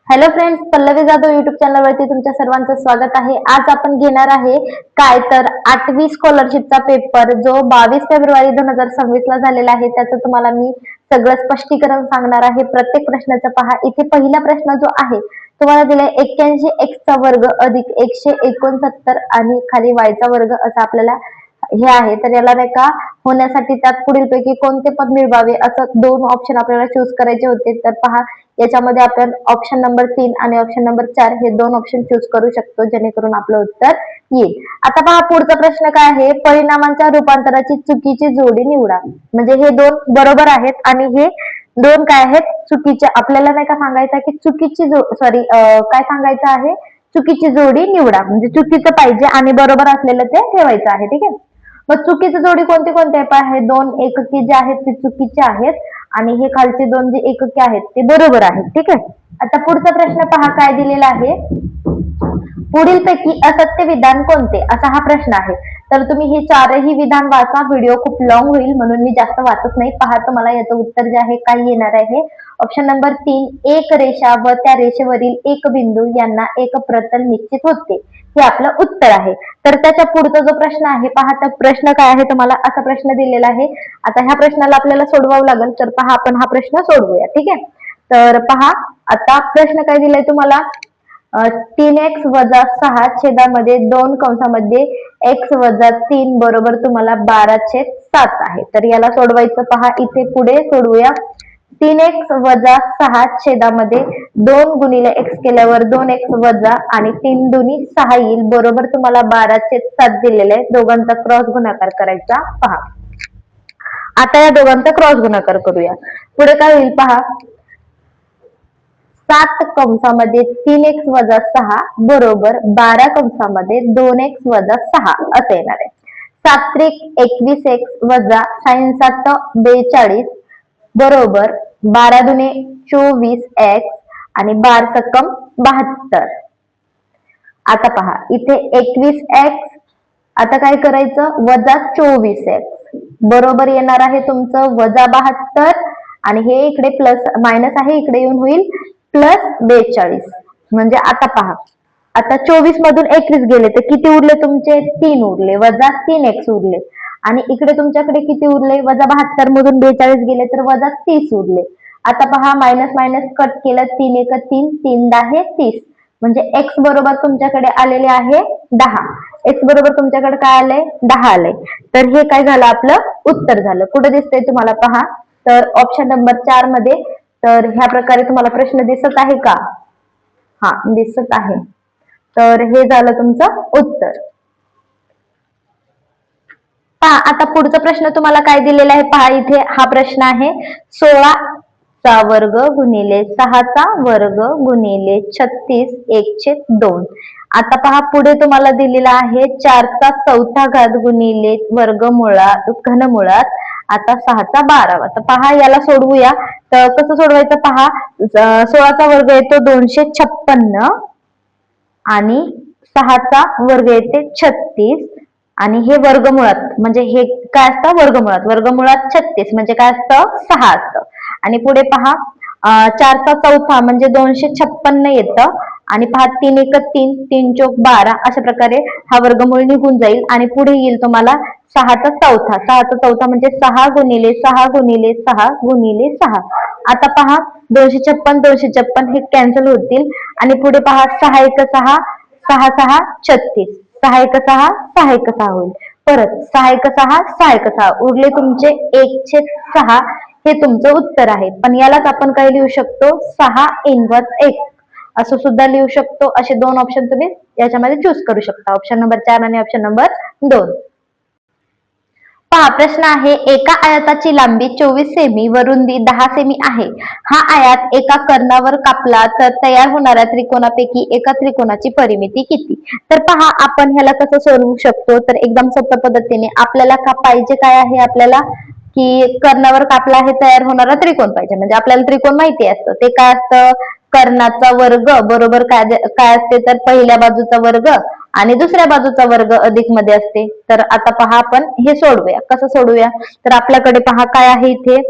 Hello friends, Pallavi Jadhav YouTube चॅनलवरती तुमच्या सर्वांचं स्वागत आहे. आज आपण घेणार आहे काय तर 8वी स्कॉलरशिपचा पेपर जो 22 फेब्रुवारी 2026 ला झालेला आहे. त्याचं तुम्हाला मी सगळं स्पष्टीकरण सांगणार आहे. प्रत्येक प्रश्नाचं पहा. इथे पहिला प्रश्न जो आहे तुम्हाला दिलाय 81 x चा वर्ग अधिक 169 आणि खाली y चा वर्ग असा आपल्याला हे आहे. तर याला नाही का होण्यासाठी त्यात पुढीलपैकी कोणते पद मिळवावे असं दोन ऑप्शन आपल्याला चूज करायचे होते. तर पहा, याच्यामध्ये आपण ऑप्शन नंबर 3 आणि ऑप्शन नंबर 4 हे दोन ऑप्शन चूज करू शकतो, जेणेकरून आपलं उत्तर येईल. आता पहा, पुढचा प्रश्न काय आहे, परिणामांच्या रूपांतराची चुकीची जोडी निवडा. म्हणजे हे दोन बरोबर आहेत आणि हे दोन काय आहेत, चुकीचे. आपल्याला नाही का सांगायचं की चुकीची काय सांगायचं आहे, चुकीची जोडी निवडा. म्हणजे चुकीचं पाहिजे आणि बरोबर असलेलं ते ठेवायचं आहे. ठीक आहे. मग चुकीची जोडी कोणती कोणती आहे? दोन एकके जे आहेत ते चुकीचे आहेत आणि हे खालचे दोन जे एकके आहेत ते बरोबर आहेत. ठीक आहे. आता पुढचा प्रश्न पहा, काय दिलेला आहे, पुढीलपैकी असत्य विधान कोणते, असा हा प्रश्न आहे. तर तुम्ही हे चारही विधान वाचा. व्हिडिओ खूप लॉंग होईल म्हणून मी जास्त वाचत नाही. पहा, तुम्हाला याचं उत्तर जे आहे काय येणार आहे. ऑप्शन नंबर 3, एक रेषा व त्या रेषेवरील एक बिंदू यांना एक प्रतल निश्चित होते, हे आपलं उत्तर आहे. तर त्याच्या पुढचा जो प्रश्न आहे पहा, तर प्रश्न काय आहे, तुम्हाला असा प्रश्न दिलेला आहे. आता ह्या प्रश्नाला आपल्याला सोडवावं लागेल. तर पहा, आपण हा प्रश्न सोडवूया. ठीक आहे. तर पहा, आता प्रश्न काय दिलाय तुम्हाला, 3x वजा 6 छेदामध्ये 2 कंसामध्ये x वजा 3 बरोबर तुम्हाला 12/7 आहे. तर याला सोडवायचं. पहा, इथे पुढे सोडवूया. 3x वजा 6 छेदामध्ये 2 गुणिले x केल्यावर 2x वजा आणि 3 दुनी 6 येईल, बरोबर तुम्हाला 12/7 दिलेले आहे. दोघांचा क्रॉस गुणाकार करायचा. पहा, आता या दोघांचा क्रॉस गुणाकार करूया. पुढे काय होईल पहा, 7 कंसामध्ये 3x वजा 6 बरोबर 12 कंसामध्ये 2x वजा 6 असं येणार आहे. 7 त्रिक 21x वजा 6 42 बरोबर 12 दुने 24x आणि 12 सकम 72. आता पहा, इथे 21x, आता काय करायचं, वजा 24x बरोबर येणार आहे तुमचं वजा 72 आणि हे इकडे प्लस मायनस आहे, इकडे येऊन होईल प्लस 42. म्हणजे आता पहा, आता 24 मधून 21 गेले तर किती उरले तुमचे, 3 उरले, वजा 3x उरले आणि इकडे तुमच्याकडे किती उरले, वजा 72 मधून 42 गेले तर वजा 30 उरले. आता पहा, मायनस मायनस कट केलं, 3 एक 3, 3 10 30, म्हणजे x बरोबर तुमच्याकडे आलेले आहे 10. x बरोबर तुमच्याकडे काय आलंय, 10 आलंय. तर हे काय झालं, आपलं उत्तर झालं. कुठे दिसतंय तुम्हाला पहा, तर ऑप्शन नंबर 4 मध्ये. तर ह्या प्रकारे तुम्हाला प्रश्न दिसत आहे का? हा, दिसत आहे. तर हे झालं तुमचं उत्तर. पहा, आता पुढचा प्रश्न तुम्हाला काय दिलेला आहे पहा, इथे हा प्रश्न आहे, 16 चा वर्ग गुणिले 6 चा वर्ग गुणिले 36 1/2. आता पहा, पुढे तुम्हाला दिलेला आहे 4 चा चौथा घात गुणिले वर्गमुळात घनमुळात आता 6 चा 12. तर पहा, याला सोडवूया. तर कसं सोडवायचं पहा, 16 चा वर्ग येतो 256 आणि 6 चा वर्ग येते 36 आणि हे वर्गमुळात, म्हणजे हे काय असतं, वर्गमुळात, वर्गमुळात 36 म्हणजे काय असतं, 6 असतं. आणि पुढे पहा, 4 चा चौथा म्हणजे 256 येतं आणि पहा 3 एक 3, 3 चोक 12 अशा प्रकारे हा वर्गमूळ निघून जाईल आणि पुढे येईल तुम्हाला 6 चा चौथा. 6 चा चौथा म्हणजे 6 गुणिले 6 गुणिले 6 गुणिले 6. आता पहा, 256 256 हे कॅन्सल होतील आणि पुढे पहा, 6 एक 6, 6 6 36, 6 एक 6, 6 एक 6 होईल. परत 6 एक 6, 6 एक 6 उरले तुमचे 1/6. हे तुमचं उत्तर आहे. पण यालाच आपण काय लिहू शकतो, 6 इन्व्हर्स 1 असं सुद्धा लिहू शकतो. असे दोन ऑप्शन तुम्ही याच्यामध्ये चूज करू शकता, ऑप्शन नंबर 4 आणि ऑप्शन नंबर 2. पहा, प्रश्न आहे, एका आयताची लांबी 24 सेमी व रुंदी 10 सेमी आहे. हा आयत एका कर्णावर कापला तर तयार होणाऱ्या त्रिकोणापैकी एका त्रिकोणाची परिमिती किती? तर पहा, आपण ह्याला कसं सोडवू शकतो, तर एकदम सोप्या पद्धतीने आपल्याला पाहिजे काय आहे, आपल्याला की कर्णावर कापला आहे तयार होणारा त्रिकोण पाहिजे. म्हणजे आपल्याला त्रिकोण माहिती असतं, ते काय असतं, कर्णाचा वर्ग बरोबर काय असते, तर पहिल्या बाजूचा वर्ग आणि दुसऱ्या बाजूचा वर्ग अधिक मध्ये असते. तर आता पहा, आपण हे सोडवूया. कसं सोडवूया, तर आपल्याकडे पहा काय आहे इथे,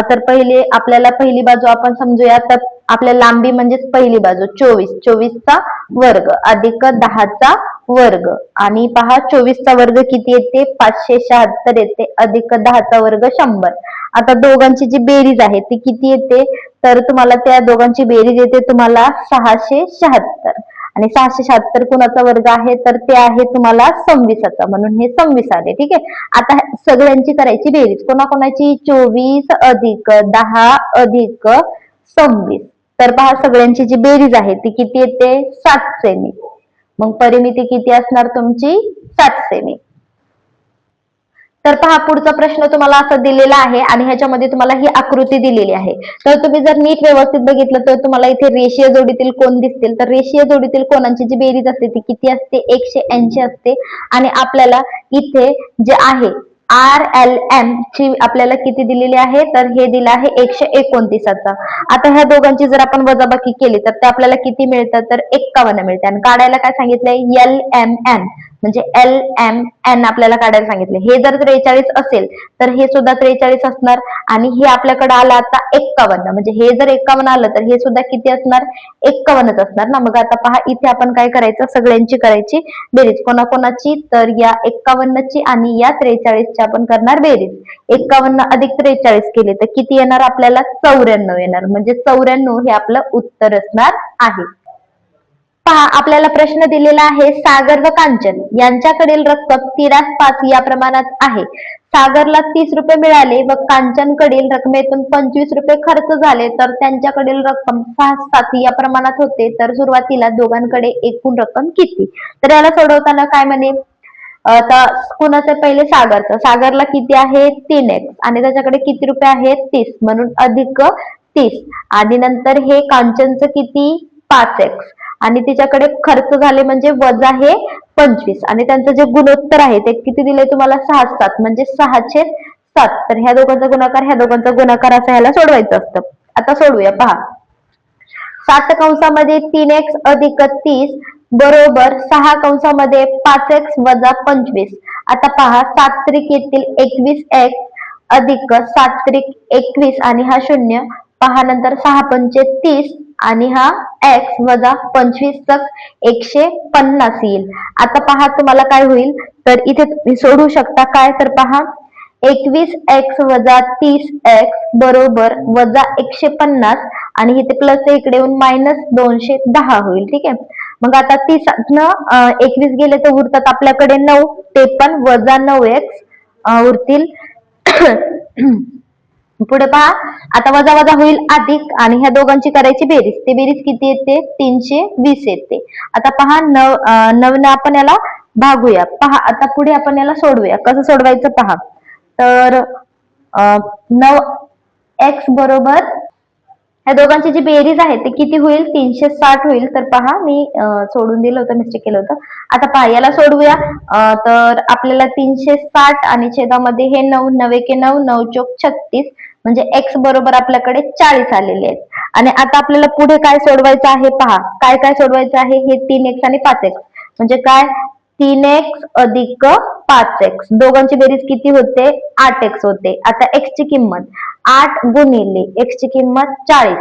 तर पहिले आपल्याला पहिली बाजू आपण समजूया. तर आपल्या लांबी म्हणजेच पहिली बाजू 24, 24चा वर्ग अधिक 10चा वर्ग आणि पहा 24चा वर्ग किती येते 576 येते अधिक 10चा वर्ग 100. आता दोघांची जी बेरीज आहे ती किती येते तर तुम्हाला त्या दोघांची बेरीज येते तुम्हाला 676 आणि 676 कोणाचा वर्ग आहे तर ते आहे तुम्हाला 26चा म्हणून हे 26 आले. ठीक आहे. आता सगळ्यांची करायची बेरीज कोणाकोणाची 24 अधिक 10 अधिक 26 तर पहा सगळ्यांची जी बेरीज आहे ती किती येते 7 सेमी. मग परिमिती किती असणार तुमची 7 सेमी. तर पहा पुढचा प्रश्न तुम्हाला असा दिलेला आहे आणि ह्याच्यामध्ये तुम्हाला ही आकृती दिलेली आहे. तर तुम्ही जर नीट व्यवस्थित बघितलं तर तुम्हाला इथे रेषीय जोडीतील कोण दिसतील. तर रेषीय जोडीतील कोणांची जी बेरीज असते ती किती असते 180 असते आणि आपल्याला इथे जे आहे RLM ची आपल्याला किती दिलेली आहे तर हे दिलं आहे 129चा. आता ह्या दोघांची जर आपण वजाबाकी केली तर ते आपल्याला किती मिळतं तर 51 मिळते आणि काढायला काय सांगितलंय LMN म्हणजे LMN आपल्याला काढायला सांगितले. हे जर 43 असेल तर हे सुद्धा 43 असणार आणि हे आपल्याकडे आलं आता 51 म्हणजे हे जर 51 आलं तर हे सुद्धा किती असणार 51च असणार ना. मग आता पहा इथे आपण काय करायचं सगळ्यांची करायची बेरीज कोणाकोणाची तर या 51ची आणि या 43ची आपण करणार बेरीज. 51 अधिक 43 केले तर किती येणार आपल्याला 94 येणार म्हणजे 94 हे आपलं उत्तर असणार आहे. पहा आपल्याला प्रश्न दिलेला आहे सागर व कांचन यांच्याकडील रक्कम 5 या प्रमाणात आहे. सागरला 30 रुपये मिळाले व कांचनकडील रकमेतून 25 रुपये खर्च झाले तर त्यांच्याकडील रक्कम 6-7 या प्रमाणात होते तर सुरुवातीला दोघांकडे एकूण रक्कम किती. तर याला सोडवताना काय म्हणेल आता कुणाचं पहिले सागरला किती आहे 3x आणि त्याच्याकडे किती रुपये आहेत 30 म्हणून अधिक 30 आणि नंतर हे कांचनचं किती 5x आणि तिच्याकडे खर्च झाले म्हणजे वजा हे 25 आणि त्यांचं जे गुणोत्तर आहे ते किती दिले तुम्हाला 6-7 म्हणजे 6/7 तर ह्या दोघांचा गुणाकार ह्या दोघांचा गुणाकार असं ह्याला सोडवायचं असतं. आता सोडूया पहा 7 कंसामध्ये 3x अधिक 30 बरोबर 6 कंसामध्ये 5x वजा 25. आता पहा 7 त्रिक येतील 21x अधिक 7 त्रिक 21 आणि हा 0 पहा नंतर 6 पंचे 30 आणि हा x वजा 25 150 येईल. आता पहा तुम्हाला काय होईल तर इथे तुम्ही सोडू शकता काय तर पहा 21x वजा 30x बरोबर वजा 150 आणि इथे प्लस इकडे येऊन -210 होईल. ठीक आहे. मग आता 30 21 गेले तर उरतात आपल्याकडे 9 ते पण वजा 9x उरतील. पुढे पहा आता वजा वजा होईल अधिक आणि ह्या दोघांची करायची बेरीज ते बेरीज किती येते 320 येते. आता पहा 9 आपण याला भागूया. पहा आता पुढे आपण याला सोडवूया. कसं सोडवायचं पहा तर 9x बरोबर ह्या दोघांची जी बेरीज आहे ते किती होईल 360 होईल. तर पहा मी सोडून दिलं होतं मिस्टेक केलं होतं. आता पहा याला सोडवूया तर आपल्याला 360 आणि छेदामध्ये हे 9 9 एके 9 9 चोक 36 म्हणजे x बरोबर आपल्याकडे 40 आलेले आहेत. आणि आता आपल्याला पुढे काय सोडवायचं आहे पहा काय काय सोडवायचं आहे हे 3x आणि 5x म्हणजे काय 3x अधिक 5x दोघांची बेरीज किती होते 8x होते. आता x ची किंमत 8 गुणिले x ची किंमत 40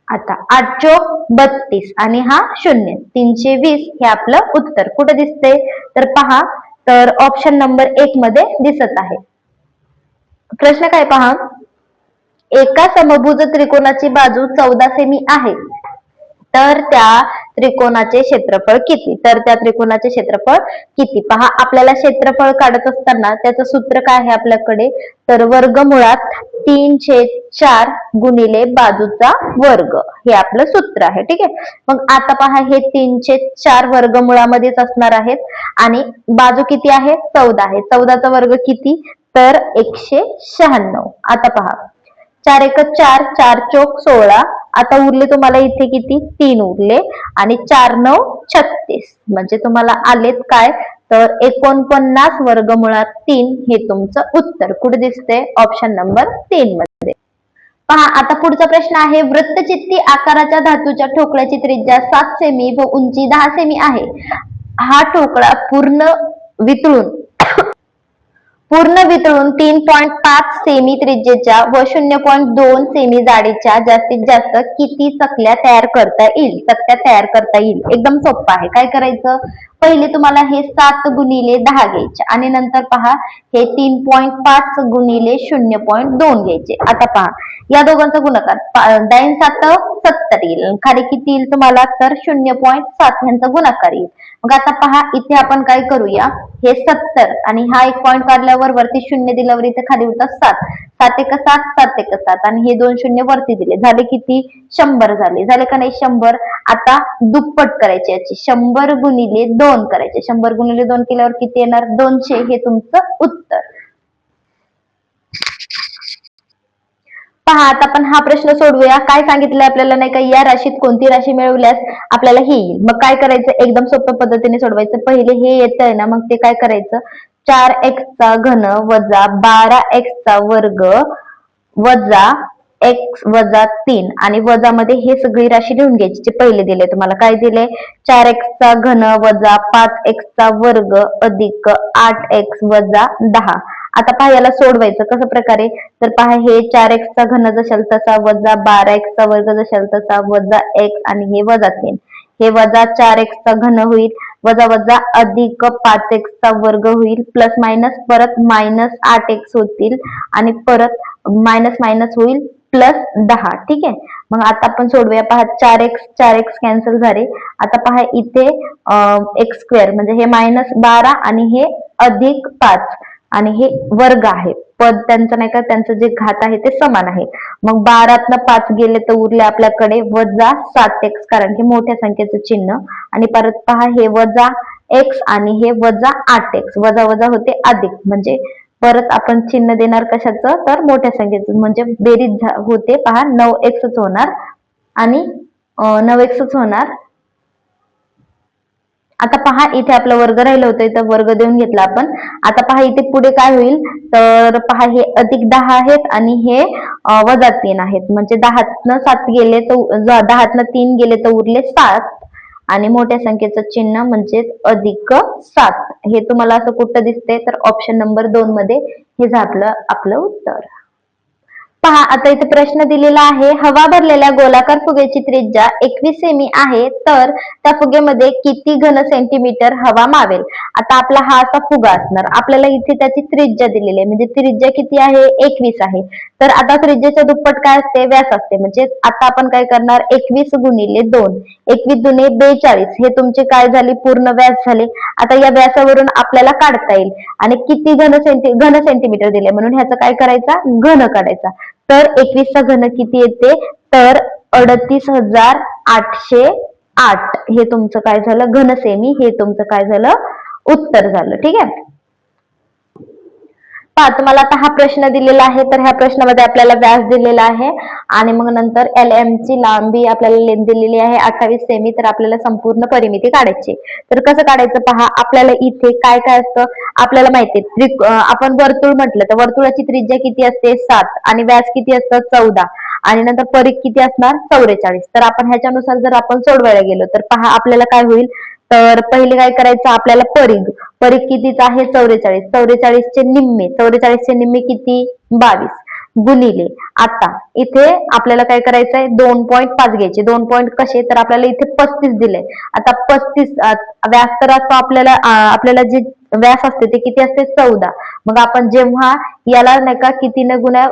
आता 8 चोक 32 आणि हा 0 320 हे आपलं उत्तर कुठे दिसते तर पहा तर ऑप्शन नंबर 1 मध्ये दिसत आहे. प्रश्न काय पहा एका समभुज त्रिकोणाची बाजू 14 सेमी आहे तर त्या त्रिकोणाचे क्षेत्रफळ किती. तर त्या त्रिकोणाचे क्षेत्रफळ किती पहा आपल्याला क्षेत्रफळ काढत असताना त्याचं सूत्र काय आहे आपल्याकडे तर वर्गमुळात 3/4 गुणिले बाजूचा वर्ग हे आपलं सूत्र आहे. ठीक आहे. मग आता पहा हे 3/4 वर्गमुळामध्येच असणार आहेत आणि बाजू किती आहे 14 आहे. 14चा वर्ग किती तर 196. आता पहा 4 1 4 4 चोक 16 आता उरले तुम्हाला इथे किती 3 उरले आणि 4 9 36 म्हणजे तुम्हाला आलेत काय तर 49 वर्गमुळात 3 हे तुमचं उत्तर कुठे दिसते ऑप्शन नंबर 3 मध्ये. पहा आता पुढचा प्रश्न आहे वृत्तचित्ती आकाराच्या धातूच्या ठोकळ्याची त्रिज्या 7 सेमी व उंची 10 सेमी आहे. हा ठोकळा पूर्ण वितळून पूर्ण वितळून 3.5 सेमी त्रिज्येच्या व 0.2 सेमी जाडीच्या जास्तीत जास्त किती चकल्या तयार करता येईल? चकत्या तयार करता येईल. एकदम सोपं आहे. काय करायचं, पहिले तुम्हाला हे 7 गुणिले 10 घ्यायचे आणि नंतर पहा हे 3.5 गुणिले 0.2 घ्यायचे. आता पहा या दोघांचा गुणाकार 9 7 70 येईल. खाली किती येईल तुम्हाला, तर 0.7 यांचा गुणाकार येईल. मग आता पहा इथे आपण काय करूया, हे 70 आणि हा एक पॉईंट काढल्यावर वरती 0 दिल्यावर इथे खाली होतं 7. 7 एक 7, 7 एक 7 आणि हे 2 शून्य वरती दिले, झाले किती, 100 झाले का नाही 100. आता दुप्पट करायचे याची, 100 गुणिले 2 करायचे. 100 गुणिले 2 केल्यावर किती येणार, 200. हे तुमचं उत्तर. पहा आता आपण हा प्रश्न सोडवूया. काय सांगितलंय आपल्याला नाही का, या राशीत कोणती राशी मिळवल्यास आपल्याला हे येईल. मग काय करायचं, एकदम सोप्या पद्धतीने सोडवायचं. पहिले हे येत आहे ना, मग ते काय करायचं, 4x चा घन वजा 12x चा वर्ग वजा x वजा 3 आणि वजा मध्ये हे सगळी राशी लिहून घ्यायची जे पहिले दिले तुम्हाला. काय दिले, 4x चा घन वजा 5x चा वर्ग अधिक 8x वजा 10. आता पहा याला सोडवायचं कसं प्रकारे, तर पहा हे 4x चा घन जशाल तसा वजा 12x चा वर्ग जशाल तसा वजा x आणि हे वजा 3. हे वजा 4x चा घन होईल वजा वजा अधिक 5x चा वर्ग होईल प्लस मायनस परत मायनस 8x होतील आणि परत मायनस मायनस होईल प्लस 10. ठीक आहे, मग आता आपण सोडूया. पहा 4x कॅन्सल झाले. आता पहा इथे x स्क्वेअर म्हणजे हे -12 आणि हे अधिक 5 आणि हे वर्ग आहे. पद त्यांचं नाही का, त्यांचं जे घात आहे ते समान आहे. मग 12तनं 5 गेले तर उरले आपल्याकडे वजा 7x, कारण हे मोठ्या संख्येचं चिन्ह. आणि परत पहा हे वजा x आणि हे वजा 8x, वजा वजा होते अधिक, म्हणजे परत आपण चिन्ह देणार कशाचं, तर मोठ्या संख्येचं, म्हणजे बेरीज होते. पहा 9x होणार आणि 9x होणार. आता पहा इथे आपलं वर्ग राहिलं होतं, इथं वर्ग देऊन घेतला आपण. आता पहा इथे पुढे काय होईल, तर पहा हे अधिक 10 आहेत आणि हे वजा 3 आहेत, म्हणजे 10तनं 7 गेले तर 10तनं 3 गेले तर उरले 7 आणि मोठ्या संख्येचं चिन्ह म्हणजे अधिक 7. हे तुम्हाला असं कुठं दिसते, तर ऑप्शन नंबर 2 मध्ये हे झालं आपलं उत्तर. पहा आता इथे प्रश्न दिलेला आहे, हवा भरलेल्या गोलाकार फुग्याची त्रिज्या 21 सेमी आहे, तर त्या फुगेमध्ये किती घन सेंटीमीटर हवा मावेल. आता आपला हा असा फुगा असणार, आपल्याला इथे त्याची त्रिज्या दिलेली आहे, म्हणजे त्रिज्या किती आहे, 21 आहे. तर आता त्रिज्याच्या दुप्पट काय असते, व्यास असते. म्हणजे आता आपण काय करणार, 21 गुणिले 2, 21 दुने 42, हे तुमचे काय झाले, पूर्ण व्यास झाले. आता या व्यासावरून आपल्याला काढता येईल आणि किती घन सेंटीमीटर दिले, म्हणून ह्याचं काय करायचा, घन काढायचा. तर 21 चा घन किती येते, तर 38,808. हे तुमचं काय झालं, घन सेमी. हे तुमचं काय झालं, उत्तर झालं. ठीक आहे, पहा तुम्हाला आता हा प्रश्न दिलेला आहे, तर ह्या प्रश्नामध्ये आपल्याला व्यास दिलेला आहे आणि मग नंतर LM ची लांबी आपल्याला दिलेली आहे 28 सेमी. तर आपल्याला संपूर्ण परिमिती काढायची. तर कसं काढायचं, पहा आपल्याला इथे काय काय असतं, आपल्याला माहिती आहे, आपण वर्तुळ म्हटलं तर वर्तुळाची त्रिज्या किती असते, 7 आणि व्यास किती असतं, 14 आणि नंतर परिघ किती असणार, 44. तर आपण ह्याच्यानुसार जर आपण सोडवायला गेलो तर पहा आपल्याला काय होईल, तर पहिले काय करायचं, आपल्याला परिघ कितीचा आहे, 44. 44 चे निम्मे, 44 चे निम्मे किती, 22 गुणिले. आता इथे आपल्याला काय करायचं आहे, 2.5 घ्यायचे. 2 पॉईंट कसे, तर आपल्याला इथे 35 दिले. आता 35 व्यास तर असतो आपल्याला, आपल्याला जे व्यास असते ते किती असते, 14. मग आपण जेव्हा याला नाही का कितीनं गुण्या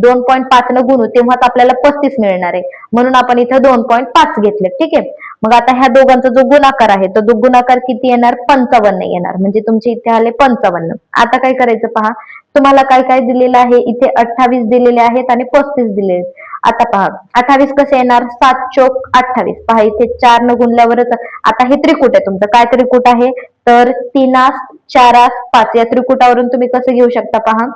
2.5 न गुणू तेव्हाच आपल्याला 35 मिळणार आहे, म्हणून आपण इथं 2.5 घेतले. ठीक आहे, मग आता ह्या दोघांचा जो गुणाकार आहे तो गुणाकार किती येणार, 55 येणार, म्हणजे तुमचे इथे आले 55. आता काय करायचं, पहा तुम्हाला काय काय दिलेलं आहे, इथे 28 दिलेले आहेत आणि 35 दिलेले. आता पहा 28 कसे येणार, 7 चोक 28. पहा इथे 4 न गुणल्यावरच. आता हे त्रिकूट आहे तुमचं, काय त्रिकूट आहे, तर 3 4 5. या त्रिकुटावरून तुम्ही कसं घेऊ शकता, पहा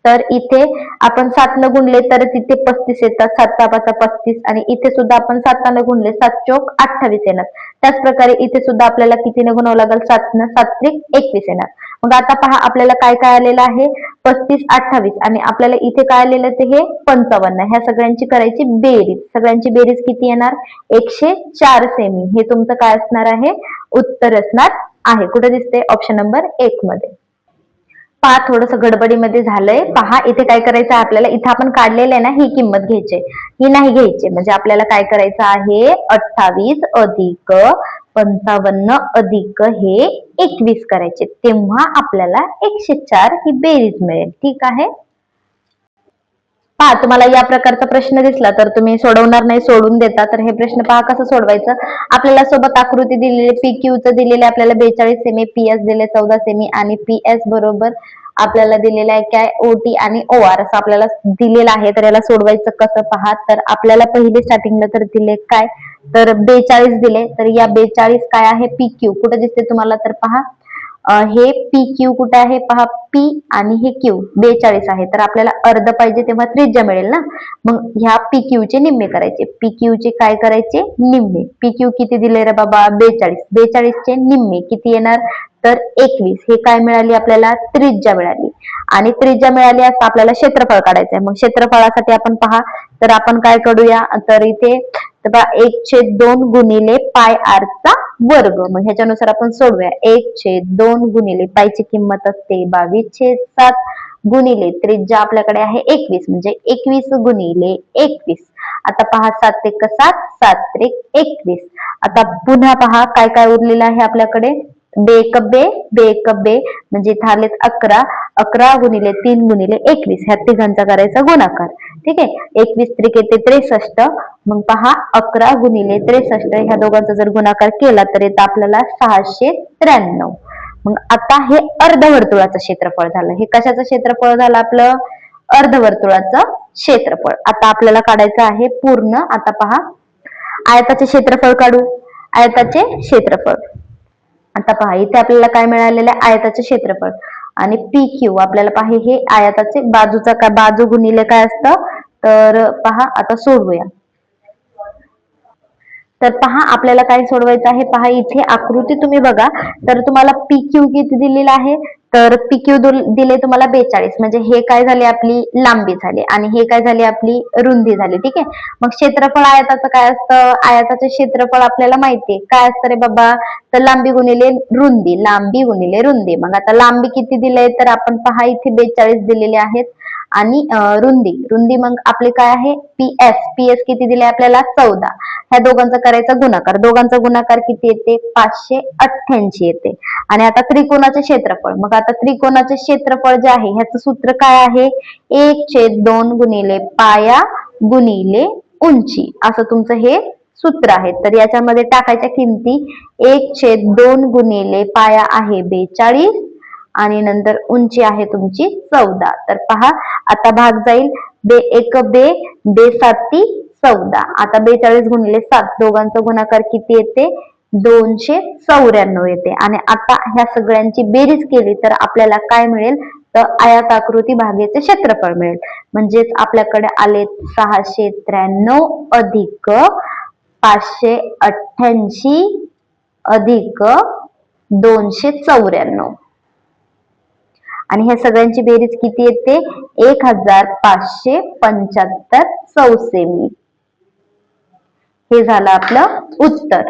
तर इथे आपण 7 न गुणले तर तिथे 35 येतात, 7 5 35 आणि इथे सुद्धा आपण 7 न गुणले 7 चोक 28 येणार. त्याच प्रकारे इथे सुद्धा आपल्याला किती न गुणावं लागेल, 7 न 7 त्रिक 21 येणार. मग आता पहा आपल्याला काय काय आलेलं आहे, 35 28 आणि आपल्याला इथे काय आलेलं ते हे 55. ह्या सगळ्यांची करायची बेरीज, सगळ्यांची बेरीज किती येणार, 104 सेमी. हे तुमचं काय असणार आहे, उत्तर असणार आहे. कुठे दिसते, ऑप्शन नंबर 1 मध्ये. पहा थोडस गडबडीमध्ये झालंय. पहा इथे काय करायचं आहे आपल्याला, इथे आपण काढलेलं आहे ना ही किंमत घ्यायची, ही नाही घ्यायची. म्हणजे आपल्याला काय करायचं आहे, 28 अधिक 55 अधिक हे 21 करायचे, तेव्हा आपल्याला 104 ही बेरीज मिळेल. ठीक आहे. पहा तुम्हाला या प्रकारचा प्रश्न दिसला तर तुम्ही सोडवणार नाही, सोडून देता. तर हे प्रश्न पहा कसं सोडवायचं. आपल्याला सोबत आकृती दिलेली, पी क्यू च दिलेले आपल्याला 42 सेमी, पी एस दिले 14 सेमी आणि पी एस बरोबर आपल्याला दिलेलं आहे काय, ओटी आणि ओ आर असं आपल्याला दिलेलं आहे. तर याला सोडवायचं कसं पहा. तर आपल्याला पहिले स्टार्टिंगला तर दिले काय, तर 42 दिले. तर या 42 काय आहे, पी क्यू कुठे दिसते तुम्हाला, तर पहा हे पी क्यू कुठे आहे पहा, पी आणि हे क्यू 42 आहे. तर आपल्याला अर्ध पाहिजे तेव्हा त्रिज्या मिळेल ना. मग ह्या पी क्यू चे निम्मे करायचे, पी क्यू चे काय करायचे, निम्मे. पी क्यू किती दिले रे बाबा, 42. 42 चे निम्मे किती येणार, तर 21. हे काय मिळाली आपल्याला, त्रिज्या मिळाली. आणि त्रिज्या मिळाली असं आपल्याला क्षेत्रफळ काढायचं आहे. मग क्षेत्रफळासाठी आपण पहा, तर आपण काय करूया, तर इथे 1/2 गुणिले पाय आर चा वर्ग. मग ह्याच्यानुसार आपण सोडूया. 1/2 गुणिले पायची किंमत असते 22/7 गुणिले त्रिज्या आपल्याकडे आहे 21, म्हणजे 21 गुणिले 21. आता पहा 7 1 7, 7 1 21. आता पुन्हा पहा काय काय उरलेलं आहे आपल्याकडे, बे बे म्हणजे इथे आलेत 11. 11 गुणिले 3 गुणिले 21 ह्या तिघांचा करायचा गुणाकार. ठीक आहे. 21 त्रिक येते 63. मग पहा 11 गुणिले 63 ह्या दोघांचा जर गुणाकार केला तर येतं आपल्याला 693. मग आता हे अर्धवर्तुळाचं क्षेत्रफळ झालं. हे कशाचं क्षेत्रफळ झालं आपलं, अर्धवर्तुळाचं क्षेत्रफळ. आता आपल्याला काढायचं आहे पूर्ण. आता पहा आयताचे क्षेत्रफळ काढू, आयताचे क्षेत्रफळ. आता पहा इथे आपल्याला काय मिळालेलं आहे, आयताचे क्षेत्रफळ. आणि पी क्यू आपल्याला पहा हे आयताचे बाजूचा काय, बाजू गुणिले काय असतं, तर पहा आता सोडवूया. तर पहा आपल्याला काय सोडवायचं आहे, पहा इथे आकृती तुम्ही बघा. तर तुम्हाला पी क्यू किती दिलेला आहे, तर पी क्यू दिले तुम्हाला 42. म्हणजे हे काय झाले, आपली लांबी झाली आणि हे काय झाली, आपली रुंदी झाली. ठीक आहे. मग क्षेत्रफळ आयताचं काय असतं, आयताचे क्षेत्रफळ आपल्याला माहितीये काय असतं रे बाबा, तर लांबी गुणिले रुंदी, लांबी गुणिले रुंदी. मग आता लांबी किती दिले, तर आपण पहा इथे 42 दिलेले आहेत. आणि रुंदी, रुंदी मग आपले काय आहे, पीएस, पीएस किती दिले आपल्याला 14. ह्या दोघांचा करायचा गुणाकार, दोघांचा गुणाकार किती येते, 588 येते. आणि आता त्रिकोणाचे क्षेत्रफळ, मग आता त्रिकोणाचे क्षेत्रफळ जे आहे ह्याचं सूत्र काय आहे, 1/2 गुणिले पाया गुणिले उंची असं तुमचं हे सूत्र आहे. तर याच्यामध्ये टाकायच्या किमती, 1/2 गुणिले पाया आहे 42 आणि नंतर उंची आहे तुमची 14. तर पहा आता भाग जाईल, बे 1 बे, बे 7 14. आता 42 गुणिले 7 दोघांचा गुणाकार किती येते, 294 येते. आणि आता ह्या सगळ्यांची बेरीज केली तर आपल्याला काय मिळेल, तर आयताकृती भागेचे क्षेत्रफळ मिळेल. म्हणजेच आपल्याकडे आले 693 अधिक 588 अधिक 294. आणि ह्या सगळ्यांची बेरीज किती येते, 1575 चौसेमी. हे झालं आपलं उत्तर.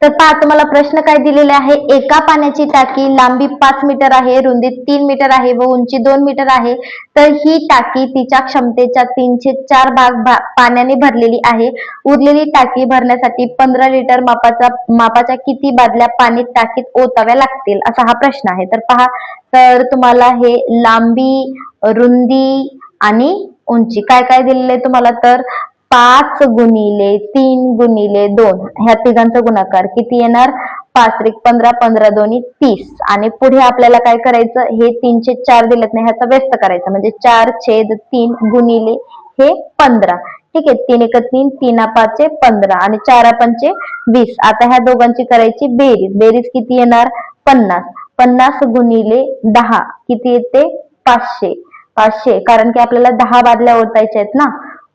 तर पहा तुम्हाला प्रश्न काय दिलेले आहे, एका पाण्याची टाकी लांबी 5 मीटर आहे, रुंदी 3 मीटर आहे व उंची 2 मीटर आहे. तर ही टाकी तिच्या क्षमतेच्या 3/4 भाग पाण्याने भरलेली आहे. उरलेली टाकी भरण्यासाठी 15 लिटर मापाच्या किती बादल्या पाणी टाकीत ओताव्या लागतील, असा हा प्रश्न आहे. तर पहा, तर तुम्हाला हे लांबी, रुंदी आणि उंची काय काय दिलेलं आहे तुम्हाला, तर 5 गुणिले 3 गुणिले 2 ह्या तिघांचा गुणाकार किती येणार, 5 त्रिक 15, 15 दोन्ही 30. आणि पुढे आपल्याला काय करायचं, हे 3/4 दिलेत नाही ह्याचा व्यस्त करायचा, म्हणजे 4/3 गुणिले हे 15. ठीक आहे. 3 1 3, 3 5 15 आणि 4 5 20. आता ह्या दोघांची करायची बेरीज, बेरीज किती येणार, 50. 50 गुणिले 10 किती येते, 500. 500 कारण की आपल्याला 10 बादल्या ओतायच्या आहेत ना.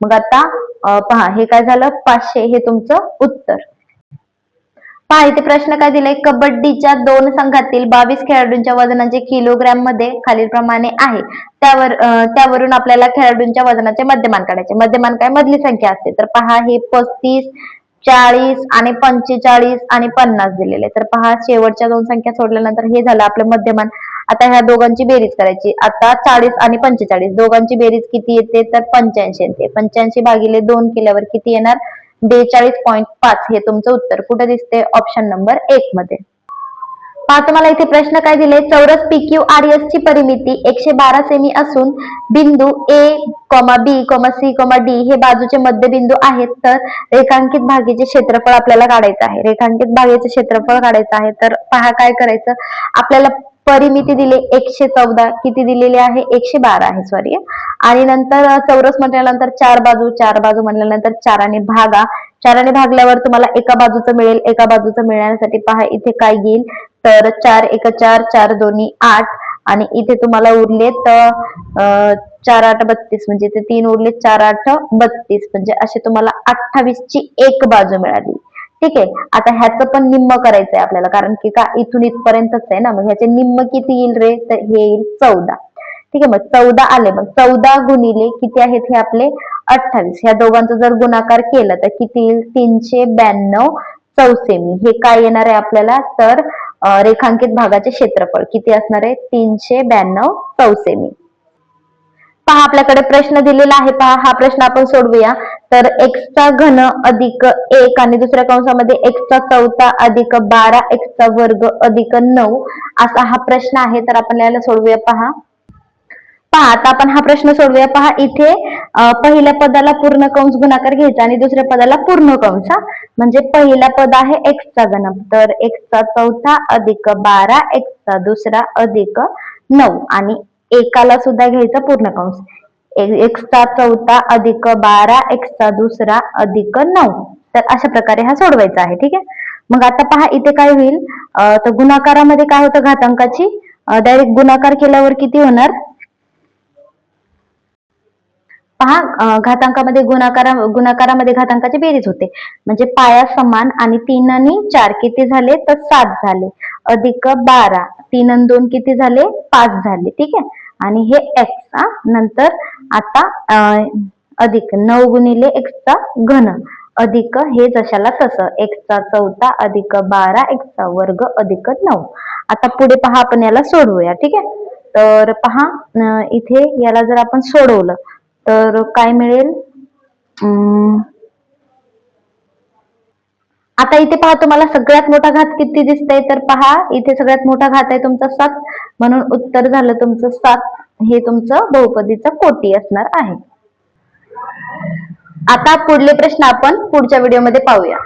मग आता पहा हे काय झालं, 500 हे तुमचं उत्तर. पहा इथे प्रश्न काय दिलाय, कबड्डीच्या 2 संघातील 22 खेळाडूंच्या वजनाचे किलोग्रॅम मध्ये खालीलप्रमाणे आहे. त्यावरून आपल्याला खेळाडूंच्या वजनाचे मध्यमान काढायचे. मध्यमान काय, मधली संख्या असते. तर पहा हे 35, 40 आणि 45 आणि 50 दिलेले. तर पहा शेवटच्या 2 संख्या सोडल्यानंतर हे झालं आपलं मध्यमान. आता ह्या दोघांची बेरीज करायची. आता 40 आणि 45 दोघांची बेरीज किती येते तर 85 येते. 85 भागिले 2 केल्यावर किती येणार 42.5 हे तुमचं उत्तर कुठे दिसते ऑप्शन नंबर 1 मध्ये. पहा तुम्हाला इथे प्रश्न काय दिले, चौरस PQRS ची परिमिती 112 सेमी असून बिंदू A, B, C, D हे बाजूचे मध्यबिंदू आहेत. तर रेखांकित भागेचे क्षेत्रफळ आपल्याला काढायचं आहे. रेखांकित भागेचे क्षेत्रफळ काढायचं आहे. तर पहा काय करायचं, आपल्याला परिमिती दिली 114, किती दिलेली आहे 112 आहे सॉरी, आणि नंतर चौरस म्हटल्यानंतर चार बाजू म्हटल्यानंतर 4 भागा, 4 भागल्यावर तुम्हाला एका बाजूचं मिळेल. एका बाजूचं मिळण्यासाठी पहा इथे काय येईल तर 4 1 4, 4 2 8 आणि इथे तुम्हाला उरलेत 4 8 32 म्हणजे ते 3 उरले 4 8 32 म्हणजे असे तुम्हाला 28 ची एक बाजू मिळाली. ठीक आहे, आता ह्याचं पण निम्म करायचंय आपल्याला, कारण की का इथून इथपर्यंतच आहे ना, मग ह्याचे निम्म किती येईल रे तर हे येईल 14. ठीक आहे, मग 14 आले, मग 14 गुणिले किती आहेत हे आपले 28, ह्या दोघांचा जर गुणाकार केला तर किती येईल 392 चौसेमी. हे काय येणार आहे आपल्याला तर रेखांकित भागाचे क्षेत्रफळ किती असणार आहे 392 चौसेमी. पहा आपल्याकडे प्रश्न दिलेला आहे. पहा हा प्रश्न आपण सोडवूया. तर x चा घन अधिक 1 आणि दुसऱ्या कंसामध्ये x चा चौथा अधिक 12 x चा वर्ग अधिक 9 असा हा प्रश्न आहे. तर आपण याला सोडवूया. पहा आता आपण हा प्रश्न सोडवूया. पहा इथे पहिल्या पदाला पूर्ण कंस गुणाकार घ्यायचा आणि दुसऱ्या पदाला पूर्ण कंस. म्हणजे पहिला पद आहे x चा घन, तर x चा चौथा अधिक 12 x चा दुसरा अधिक 9 आणि एकाला सुद्धा घ्यायचा पूर्ण कंस. x चा चौथा अधिक 12 x चा दुसरा अधिक 9. तर अशा प्रकारे हा सोडवायचा आहे. ठीक आहे, मग आता पहा इथे काय होईल तर गुणाकारामध्ये काय होतं घातांकाची डायरेक्ट गुणाकार केल्यावर किती होणार. पहा घातांकामध्ये गुणाकारामध्ये घातांकाची बेरीज होते म्हणजे पाया समान आणि 3 आणि 4 किती झाले तर 7 झाले अधिक 12 3 आणि 2 किती झाले 5 झाले. ठीक आहे, आणि हे x नंतर आता अधिक 9 गुणिले x चा घन अधिक हे जशाला तसं x चा चौथा अधिक 12 x चा वर्ग अधिक 9. आता पुढे पहा आपण याला सोडवूया. ठीक आहे, तर पहा इथे याला जर आपण सोडवलं तर काय मिळेल. आता इथे पहा तुम्हाला सगळ्यात मोठा घात किती दिसतंय तर पहा इथे सगळ्यात मोठा घात आहे तुमचा 7, म्हणून उत्तर झालं तुमचं 7. हे तुमचं बहुपदीचं कोटी असणार आहे. आता पुढले प्रश्न आपण पुढच्या व्हिडिओमध्ये पाहूया.